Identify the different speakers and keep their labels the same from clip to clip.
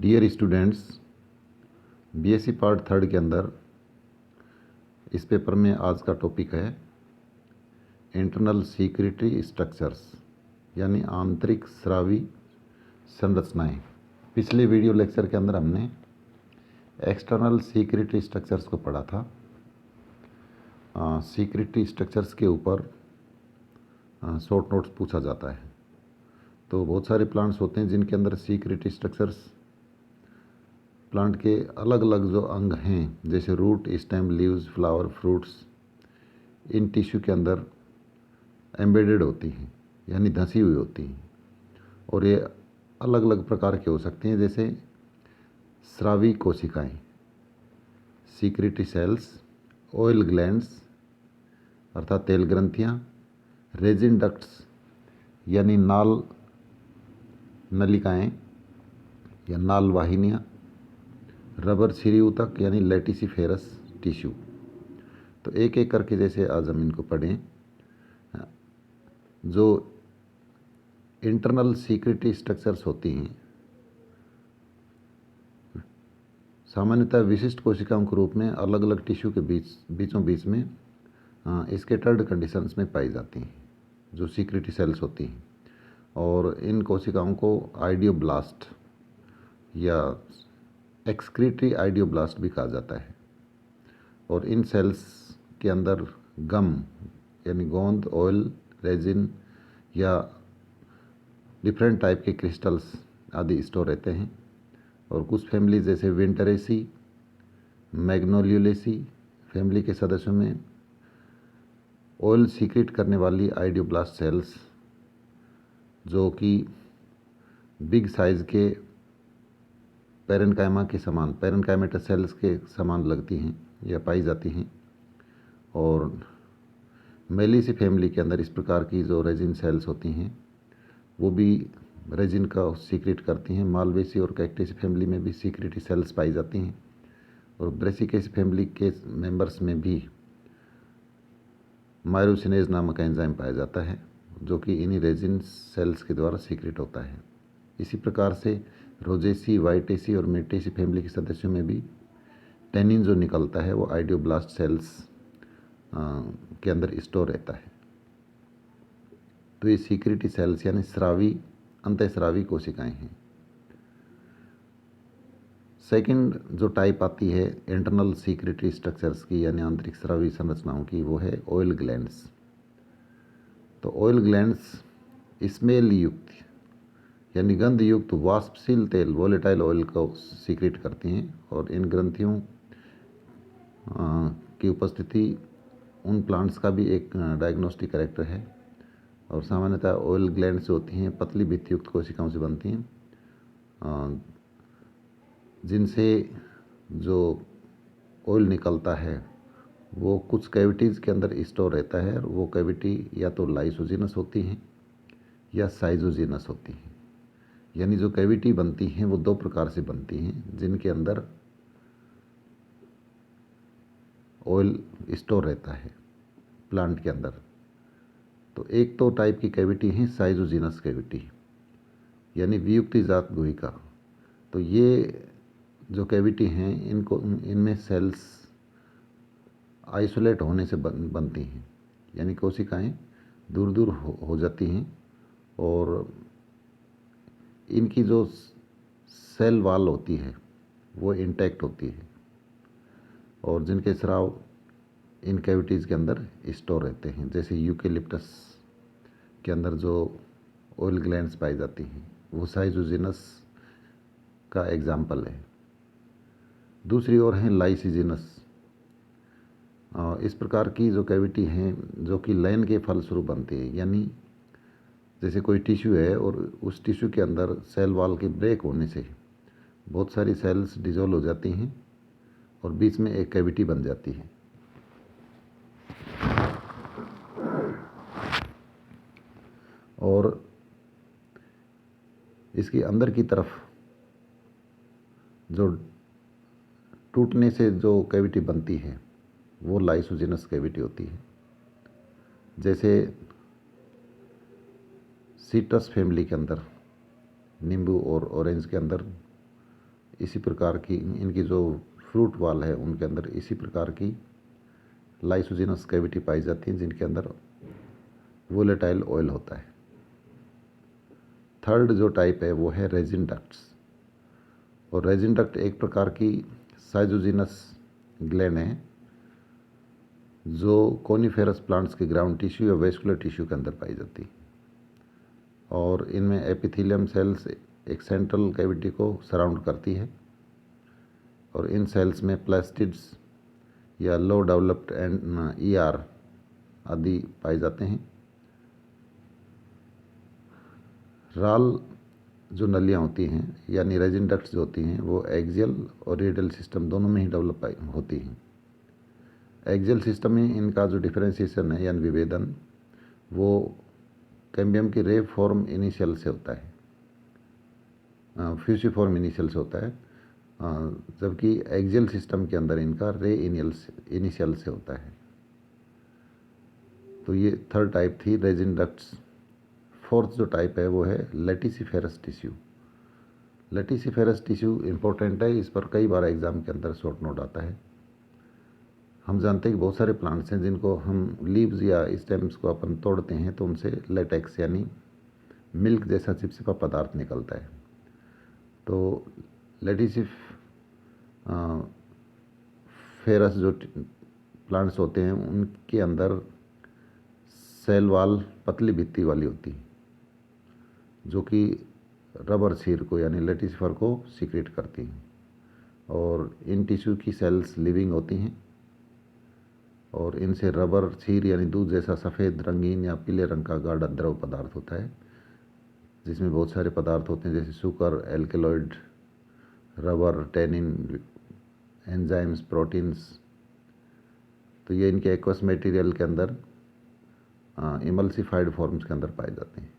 Speaker 1: Dear students, BSc part third के अंदर इस पेपर में आज का टॉपिक है इंटरनल सीक्रेटरी स्ट्रक्चर्स यानी आंतरिक स्रावी संरचनाएं। पिछले वीडियो लेक्चर के अंदर हमने एक्सटर्नल सीक्रेटरी स्ट्रक्चर्स को पढ़ा था। सीक्रेटरी स्ट्रक्चर्स के ऊपर शॉर्ट नोट्स पूछा जाता है। तो बहुत सारे प्लांट्स होते हैं जिनके अंदर सीक्रेटरी स्ट्रक्चर्स प्लांट के अलग अलग जो अंग हैं, जैसे root, stem, leaves, flower, fruits, इन टिश्यू के अंदर एम्बेडेड होती हैं यानी धंसी हुई होती हैं। और ये अलग अलग प्रकार के हो सकते हैं, जैसे स्रावी कोशिकाएं, सीक्रेटरी सेल्स, ऑयल ग्लैंड्स अर्थात तेल ग्रंथियाँ, रेजिन डक्ट्स यानी नाल नलिकाएं या नाल वाहिनियाँ, रबर छिरी ऊतक यानी लेटिसिफेरस टिश्यू। तो एक एक करके जैसे आज हम इनको पढ़ें। जो इंटरनल सीक्रेटरी स्ट्रक्चर्स होती हैं सामान्यतः विशिष्ट कोशिकाओं के रूप में अलग अलग टिश्यू के बीचों बीच में स्कैटर्ड कंडीशंस में पाई जाती हैं, जो सीक्रेटरी सेल्स होती हैं। और इन कोशिकाओं को आइडियोब्लास्ट या एक्सक्रीटरी आइडियोब्लास्ट भी कहा जाता है। और इन सेल्स के अंदर गम यानी गोंद, ऑयल, रेजिन या डिफरेंट टाइप के क्रिस्टल्स आदि स्टोर रहते हैं। और कुछ फैमिली जैसे विंटरेसी, मैग्नोलियोलेसी फैमिली के सदस्यों में ऑयल सीक्रेट करने वाली आइडियोब्लास्ट सेल्स, जो कि बिग साइज के पैरेनकाइमा के समान, पैरेनकाइमेटस सेल्स के समान लगती हैं या पाई जाती हैं। और मेलिसी फैमिली के अंदर इस प्रकार की जो रेजिन सेल्स होती हैं वो भी रेजिन का सीक्रेट करती हैं। मालवेसी और कैक्टेसी फैमिली में भी सीक्रेटरी सेल्स पाई जाती हैं। और ब्रेसिकेसी फैमिली के मेंबर्स में भी मायरोसिनेज नामक एंजाइम पाया जाता है, जो कि इन्हीं रेजिन सेल्स के द्वारा सीक्रेट होता है। इसी प्रकार से रोजेसी, वाइटेसी और मेटेसी फैमिली के सदस्यों में भी टेनिन जो निकलता है वो आइडियोब्लास्ट सेल्स के अंदर स्टोर रहता है। तो ये सीक्रेटरी सेल्स यानी स्रावी, अंतःस्रावी कोशिकाएं हैं। सेकंड जो टाइप आती है इंटरनल सीक्रेटरी स्ट्रक्चर्स की यानी आंतरिक स्रावी संरचनाओं की, वो है ऑयल ग्लैंड्स। तो ऑयल ग्लैंड्स स्मेल युक्त यानी गंध युक्त वाष्पशील तेल, वोलेटाइल ऑयल को सीक्रेट करती हैं। और इन ग्रंथियों की उपस्थिति उन प्लांट्स का भी एक डायग्नोस्टिक कैरेक्टर है। और सामान्यतः ऑयल ग्लैंड्स होती हैं पतली भित्तियुक्त कोशिकाओं से बनती हैं, जिनसे जो ऑयल निकलता है वो कुछ कैविटीज़ के अंदर स्टोर रहता है। और वो कैविटी या तो लाइसोजिनस होती हैं या साइजोजिनस होती हैं। यानी जो कैविटी बनती हैं वो दो प्रकार से बनती हैं, जिनके अंदर ऑयल स्टोर रहता है प्लांट के अंदर। तो एक तो टाइप की कैविटी है साइजोजिनस कैविटी यानी वियुक्ति जात गुहिका। तो ये जो कैविटी हैं इनमें सेल्स आइसोलेट होने से बनती हैं, यानी कोशिकाएं दूर दूर हो जाती हैं। और इनकी जो सेल वाल होती है वो इंटैक्ट होती है। और जिनके स्राव इन कैविटीज़ के अंदर स्टोर रहते हैं, जैसे यूकेलिप्टस के अंदर जो ऑयल ग्लैंड्स पाई जाती हैं वो साइजोजिनस का एग्जाम्पल है। दूसरी ओर है लाइसिजिनस। इस प्रकार की जो कैविटी हैं जो कि लैन के फलस्वरूप बनती है, यानी जैसे कोई टिश्यू है और उस टिश्यू के अंदर सेल वॉल के ब्रेक होने से बहुत सारी सेल्स डिजोल्व हो जाती हैं और बीच में एक कैविटी बन जाती है। और इसके अंदर की तरफ जो टूटने से जो कैविटी बनती है वो लाइसोजिनस कैविटी होती है। जैसे सिट्रस फैमिली के अंदर, नींबू और ऑरेंज के अंदर इसी प्रकार की इनकी जो फ्रूट वॉल है उनके अंदर इसी प्रकार की लाइसोजिनस कैविटी पाई जाती है जिनके अंदर वोलेटाइल ऑयल होता है। थर्ड जो टाइप है वो है रेजिन डक्ट्स। और रेजिन डक्ट एक प्रकार की साइजोजिनस ग्लैंड है जो कोनिफेरस प्लांट्स के ग्राउंड टिश्यू या वेस्कुलर टिश्यू के अंदर पाई जाती है। और इनमें एपिथेलियम सेल्स एक सेंट्रल कैविटी को सराउंड करती है और इन सेल्स में प्लास्टिड्स या लो डेवलप्ड एंड ईआर आदि पाए जाते हैं। राल जो नलियाँ होती हैं यानी रेजिन डक्ट्स जो होती हैं वो एक्सियल और रेडियल सिस्टम दोनों में ही डेवलप होती हैं। एक्सियल सिस्टम में इनका जो डिफरेंशिएशन है यानी विभेदन वो कैम्बियम की रे फॉर्म इनिशियल से होता है, फ्यूसिफॉर्म इनिशियल से होता है, जबकि एक्सियल सिस्टम के अंदर इनका रे इनिशियल से होता है। तो ये थर्ड टाइप थी रेजिन डक्ट्स। फोर्थ जो टाइप है वो है लेटिसिफेरस टिश्यू। लेटिसिफेरस टिश्यू इम्पोर्टेंट है, इस पर कई बार एग्जाम के अंदर शॉर्ट नोट आता है। हम जानते हैं कि बहुत सारे प्लांट्स हैं जिनको हम लीव्स या स्टेम्स को अपन तोड़ते हैं तो उनसे लेटेक्स यानी मिल्क जैसा चिपचिपा पदार्थ निकलता है। तो लेटिसिफेरस जो प्लांट्स होते हैं उनके अंदर सेल वाल पतली भित्ति वाली होती है जो कि रबर सीर को यानी लेटिसिफर को सीक्रेट करती हैं। और इन टिश्यू की सेल्स लिविंग होती हैं और इनसे रबर सीर यानी दूध जैसा सफ़ेद रंगीन या पीले रंग का गाढ़ा द्रव पदार्थ होता है जिसमें बहुत सारे पदार्थ होते हैं जैसे सुकर, alkaloid, rubber, tannin, enzymes, proteins. तो ये इनके एक्वस मटेरियल के अंदर इमल्सिफाइड फॉर्म्स के अंदर पाए जाते हैं।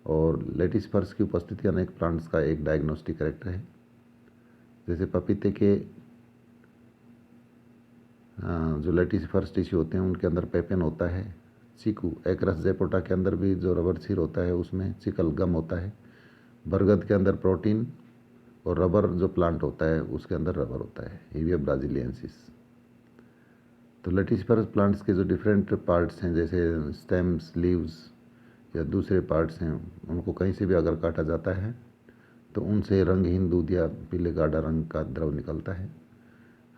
Speaker 1: और लेटिसिफर्स की उपस्थिति अनेक प्लांट्स का एक डायग्नोस्टिक कैरेक्टर है। जैसे पपीते के जो लेटिसिफर्स टिश्यू होते हैं उनके अंदर पेपेन होता है। चीकू एकरस जैपोटा के अंदर भी जो रबर सीर होता है उसमें चिकल गम होता है। बरगद के अंदर प्रोटीन और रबर जो प्लांट होता है उसके अंदर रबर होता है, हीविया ब्राजीलियंसिस। तो लेटिसिफरस प्लांट्स के जो डिफरेंट पार्ट्स हैं जैसे स्टेम्स, लीव्स या दूसरे पार्ट्स हैं उनको कहीं से भी अगर काटा जाता है तो उनसे रंगहीन दूध या पीले गाढ़ा रंग का द्रव निकलता है।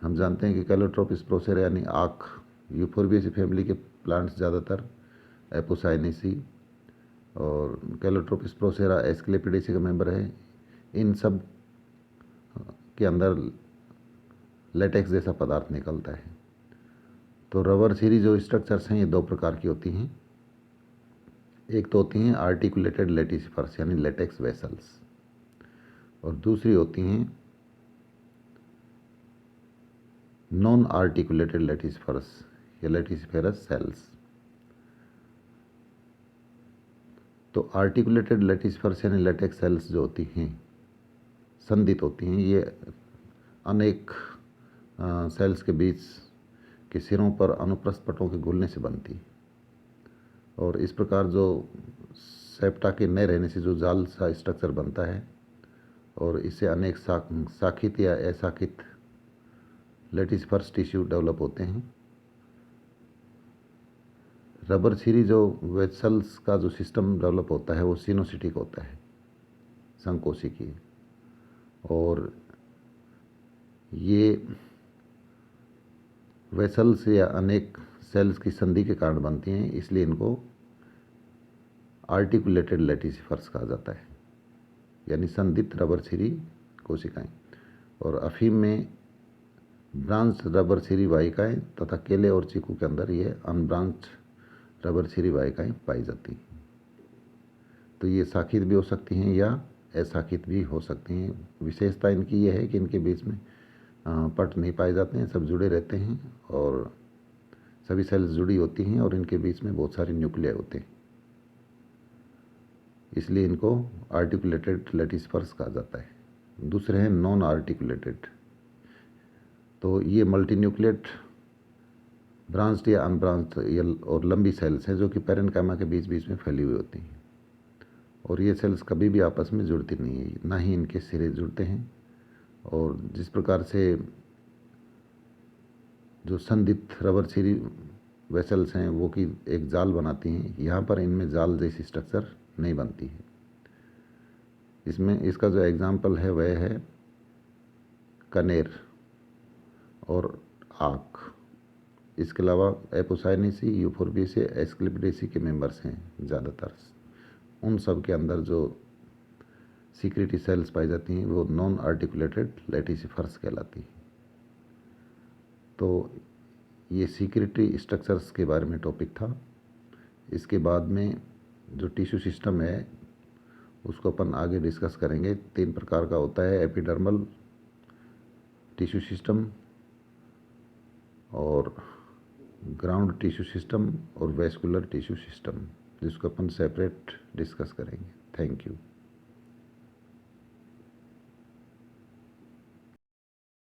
Speaker 1: हम जानते हैं कि कैलोट्रोपिस प्रोसेरा यानी आख यूफोर्बिएसी फैमिली के प्लांट्स ज़्यादातर एपोसाइनेसी और कैलोट्रोपिस प्रोसेरा एस्क्लेपिडेसी का मेंबर है। इन सब के अंदर लेटेक्स जैसा पदार्थ निकलता है। तो रबर सीरी जो स्ट्रक्चर्स हैं ये दो प्रकार की होती हैं। एक तो होती हैं आर्टिकुलेटेड लेटिसिफर्स यानी लेटेक्स वेसल्स और दूसरी होती हैं नॉन आर्टिकुलेटेड लेटिसिफर्स या लेटिसिफेरस सेल्स। तो आर्टिकुलेटेड लेटिसिफर्स यानी लेटेक्स सेल्स जो होती हैं संधित होती हैं, ये अनेक सेल्स के बीच के सिरों पर अनुप्रस्थ पटों के घुलने से बनती है। और इस प्रकार जो सेप्टा के न रहने से जो जाल सा स्ट्रक्चर बनता है और इससे अनेक शाखित या अशाखित लेटिसिफर्स टिश्यू डेवलप होते हैं। रबर सीरी जो वेसल्स का जो सिस्टम डेवलप होता है वो सिनोसिटिक होता है, संकोशिकीय, और ये वेसल्स या अनेक सेल्स की संधि के कारण बनती हैं, इसलिए इनको आर्टिकुलेटेड लेटिसिफर्स कहा जाता है यानी संधित रबर सीरी कोशिकाएं। और अफीम में ब्रांच रबर सीरी वाहिकाएं तथा केले और चीकू के अंदर ये अनब्रांच रबर सीरी वाहिकाएं पाई जाती हैं। तो ये शाखित भी हो सकती हैं या अशाखित भी हो सकती हैं। विशेषता इनकी ये है कि इनके बीच में पट नहीं पाए जाते हैं, सब जुड़े रहते हैं और सभी सेल्स जुड़ी होती हैं और इनके बीच में बहुत सारे न्यूक्लियाई होते हैं, इसलिए इनको आर्टिकुलेटेड लेटिसिफर्स कहा जाता है। दूसरे हैं नॉन आर्टिकुलेटेड। तो ये मल्टीन्यूक्लिएट ब्रांच्ड या अनब्रांच्ड और लंबी सेल्स हैं जो कि पैरेन्काइमा के बीच बीच में फैली हुई होती हैं। और ये सेल्स कभी भी आपस में जुड़ती नहीं है, ना ही इनके सिरे जुड़ते हैं। और जिस प्रकार से जो संदिग्ध रबर सीरी वेसल्स हैं वो कि एक जाल बनाती हैं, यहाँ पर इनमें जाल जैसी स्ट्रक्चर नहीं बनती है। इसमें इसका जो एग्जाम्पल है वह है कनेर और आक। इसके अलावा एपोसाइनेसी, यूफोर्बिएसी, एस्क्लेपिडेसी के मेंबर्स हैं ज़्यादातर। उन सब के अंदर जो सीक्रेटरी सेल्स पाई जाती हैं वो नॉन आर्टिकुलेटेड लेटिसिफर्स कहलाती हैं। तो ये सीक्रेटरी स्ट्रक्चर्स के बारे में टॉपिक था। इसके बाद में जो टिश्यू सिस्टम है उसको अपन आगे डिस्कस करेंगे। 3 प्रकार का होता है, एपिडर्मल टिश्यू सिस्टम और ग्राउंड टिश्यू सिस्टम और वेस्कुलर टिश्यू सिस्टम, जिसको अपन सेपरेट डिस्कस करेंगे। Thank you.